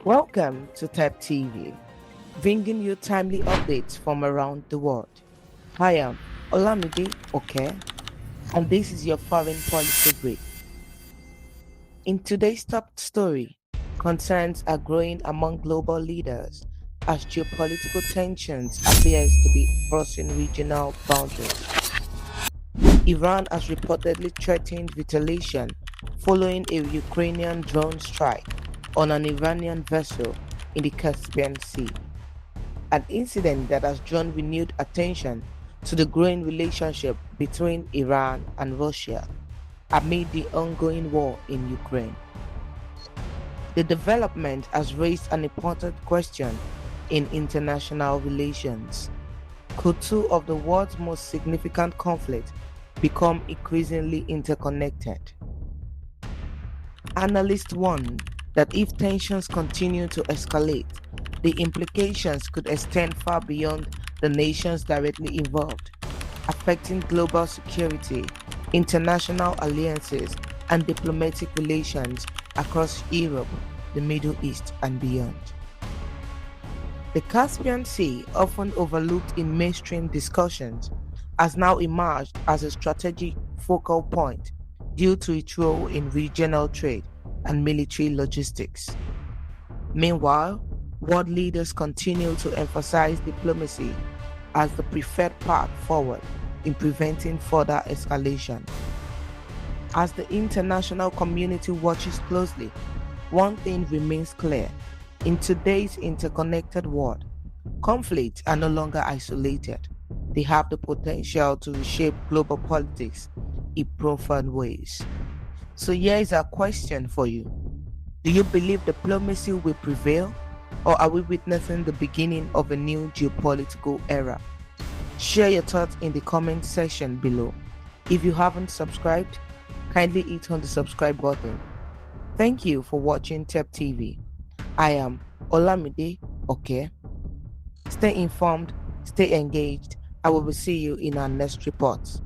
Welcome to TEPTV, bringing you timely updates from around the world. I am Olamide Oke, and this is your Foreign Policy Brief. In today's top story, concerns are growing among global leaders as geopolitical tensions appears to be crossing regional boundaries. Iran has reportedly threatened retaliation following a Ukrainian drone strike on an Iranian vessel in the Caspian Sea, an incident that has drawn renewed attention to the growing relationship between Iran and Russia amid the ongoing war in Ukraine. The development has raised an important question in international relations. Could two of the world's most significant conflicts become increasingly interconnected? Analysts warn that if tensions continue to escalate, the implications could extend far beyond the nations directly involved, affecting global security, international alliances, and diplomatic relations across Europe, the Middle East, and beyond. The Caspian Sea, often overlooked in mainstream discussions, has now emerged as a strategic focal point due to its role in regional trade and military logistics. Meanwhile, world leaders continue to emphasize diplomacy as the preferred path forward in preventing further escalation. As the international community watches closely, one thing remains clear. In today's interconnected world, conflicts are no longer isolated. They have the potential to reshape global politics in profound ways. So here is our question for you. Do you believe diplomacy will prevail, or are we witnessing the beginning of a new geopolitical era? Share your thoughts in the comment section below. If you haven't subscribed, kindly hit on the subscribe button. Thank you for watching TEPTV. I am Olamide Oke. Stay informed, stay engaged. I will see you in our next reports.